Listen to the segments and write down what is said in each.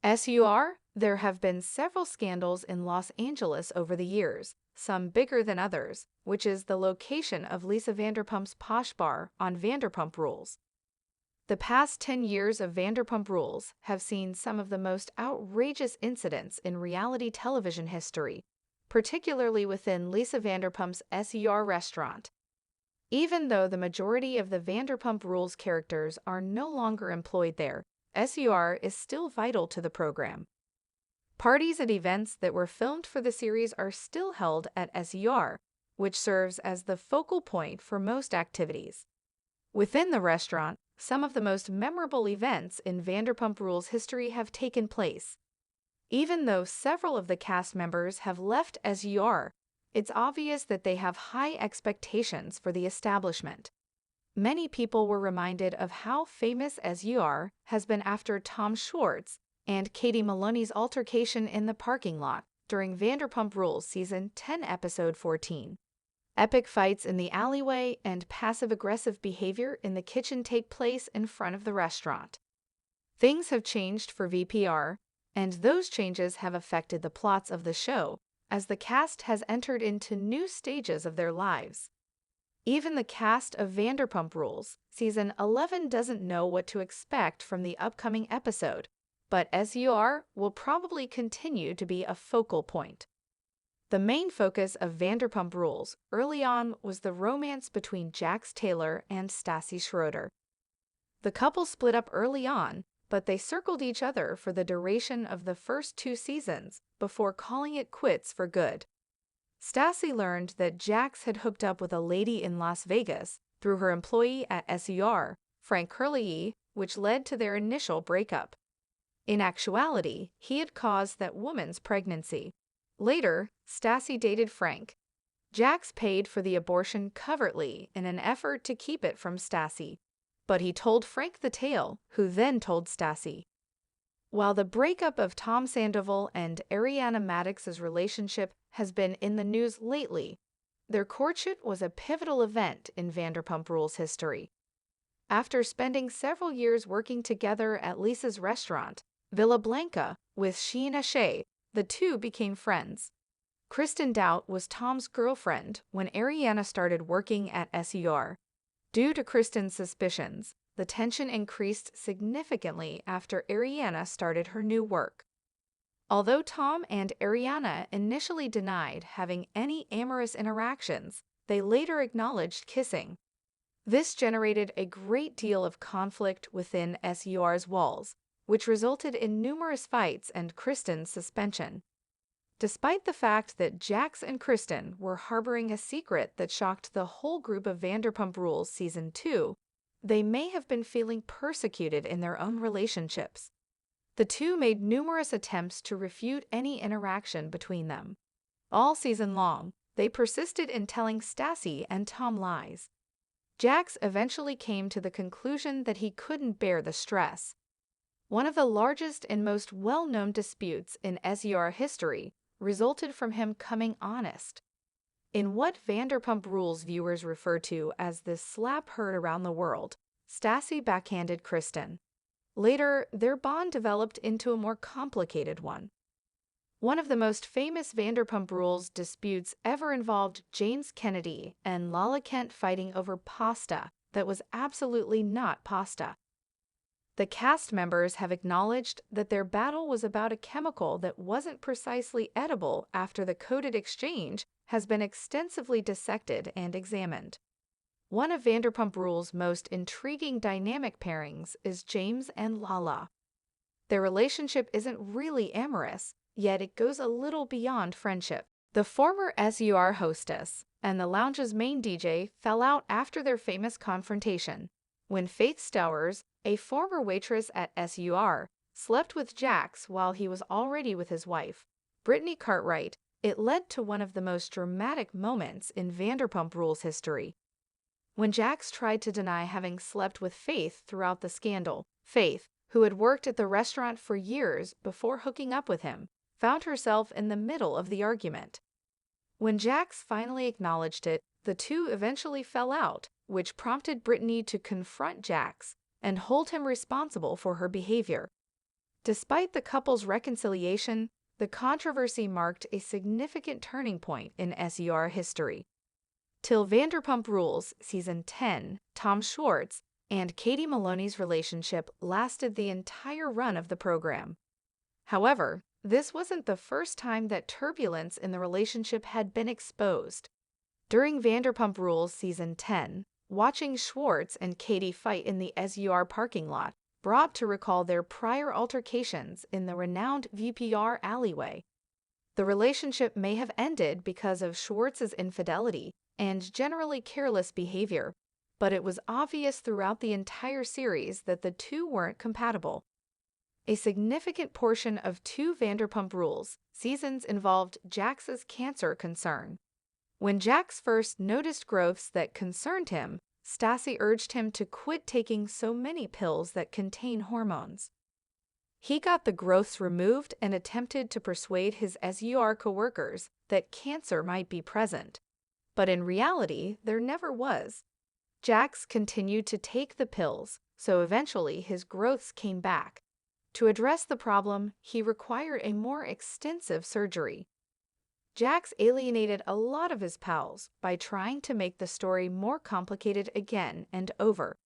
SUR, there have been several scandals in Los Angeles over the years, some bigger than others, which is the location of Lisa Vanderpump's posh bar on Vanderpump Rules. The past 10 years of Vanderpump Rules have seen some of the most outrageous incidents in reality television history, particularly within Lisa Vanderpump's SUR restaurant. Even though the majority of the Vanderpump Rules characters are no longer employed there, SUR is still vital to the program. Parties and events that were filmed for the series are still held at SUR, which serves as the focal point for most activities. Within the restaurant, some of the most memorable events in Vanderpump Rules history have taken place. Even though several of the cast members have left SUR, it's obvious that they have high expectations for the establishment. Many people were reminded of how famous SUR has been after Tom Schwartz and Katie Maloney's altercation in the parking lot during Vanderpump Rules Season 10, Episode 14. Epic fights in the alleyway and passive-aggressive behavior in the kitchen take place in front of the restaurant. Things have changed for VPR, and those changes have affected the plots of the show as the cast has entered into new stages of their lives. Even the cast of Vanderpump Rules Season 11 doesn't know what to expect from the upcoming episode, but SUR will probably continue to be a focal point. The main focus of Vanderpump Rules early on was the romance between Jax Taylor and Stassi Schroeder. The couple split up early on, but they circled each other for the duration of the first 2 seasons before calling it quits for good. Stassi learned that Jax had hooked up with a lady in Las Vegas through her employee at SUR, Frank Curley, which led to their initial breakup. In actuality, he had caused that woman's pregnancy. Later, Stassi dated Frank. Jax paid for the abortion covertly in an effort to keep it from Stassi, but he told Frank the tale, who then told Stassi. While the breakup of Tom Sandoval and Ariana Madix's relationship has been in the news lately, their courtship was a pivotal event in Vanderpump Rules history. After spending several years working together at Lisa's restaurant, Villa Blanca, with Sheena Shea, the two became friends. Kristen Doubt was Tom's girlfriend when Ariana started working at SUR. Due to Kristen's suspicions, the tension increased significantly after Ariana started her new work. Although Tom and Ariana initially denied having any amorous interactions, they later acknowledged kissing. This generated a great deal of conflict within SUR's walls, which resulted in numerous fights and Kristen's suspension. Despite the fact that Jax and Kristen were harboring a secret that shocked the whole group of Vanderpump Rules Season 2, they may have been feeling persecuted in their own relationships. The two made numerous attempts to refute any interaction between them. All season long, they persisted in telling Stassi and Tom lies. Jax eventually came to the conclusion that he couldn't bear the stress. One of the largest and most well-known disputes in SUR history resulted from him coming honest. In what Vanderpump Rules viewers refer to as the slap heard around the world, Stassi backhanded Kristen. Later, their bond developed into a more complicated one. One of the most famous Vanderpump Rules disputes ever involved James Kennedy and Lala Kent fighting over pasta that was absolutely not pasta. The cast members have acknowledged that their battle was about a chemical that wasn't precisely edible after the coded exchange has been extensively dissected and examined. One of Vanderpump Rules' most intriguing dynamic pairings is James and Lala. Their relationship isn't really amorous, yet it goes a little beyond friendship. The former SUR hostess and the lounge's main DJ fell out after their famous confrontation, when Faith Stowers, a former waitress at SUR, slept with Jax while he was already with his wife, Brittany Cartwright. It led to one of the most dramatic moments in Vanderpump Rules history. When Jax tried to deny having slept with Faith throughout the scandal, Faith, who had worked at the restaurant for years before hooking up with him, found herself in the middle of the argument. When Jax finally acknowledged it, the two eventually fell out, which prompted Brittany to confront Jax and hold him responsible for her behavior. Despite the couple's reconciliation, the controversy marked a significant turning point in SUR history. Till Vanderpump Rules Season 10, Tom Schwartz and Katie Maloney's relationship lasted the entire run of the program. However, this wasn't the first time that turbulence in the relationship had been exposed. During Vanderpump Rules Season 10, watching Schwartz and Katie fight in the SUR parking lot brought to recall their prior altercations in the renowned VPR alleyway. The relationship may have ended because of Schwartz's infidelity and generally careless behavior, but it was obvious throughout the entire series that the two weren't compatible. A significant portion of two Vanderpump Rules seasons involved Jax's cancer concern. When Jax first noticed growths that concerned him, Stassi urged him to quit taking so many pills that contain hormones. He got the growths removed and attempted to persuade his SUR coworkers that cancer might be present. But in reality, there never was. Jax continued to take the pills, so eventually his growths came back. To address the problem, he required a more extensive surgery. Jax alienated a lot of his pals by trying to make the story more complicated again and over.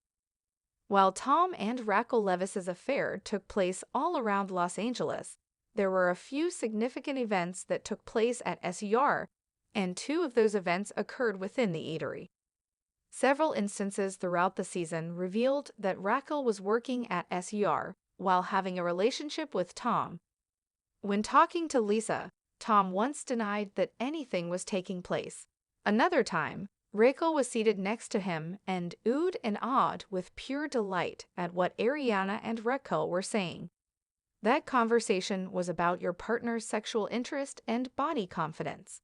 While Tom and Raquel Levis's affair took place all around Los Angeles, there were a few significant events that took place at SUR, and two of those events occurred within the eatery. Several instances throughout the season revealed that Raquel was working at SUR while having a relationship with Tom. When talking to Lisa, Tom once denied that anything was taking place. Another time, Raquel was seated next to him and oohed and awed with pure delight at what Ariana and Raquel were saying. That conversation was about your partner's sexual interest and body confidence.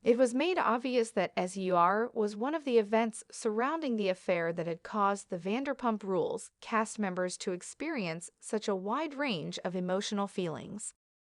It was made obvious that SUR was one of the events surrounding the affair that had caused the Vanderpump Rules cast members to experience such a wide range of emotional feelings.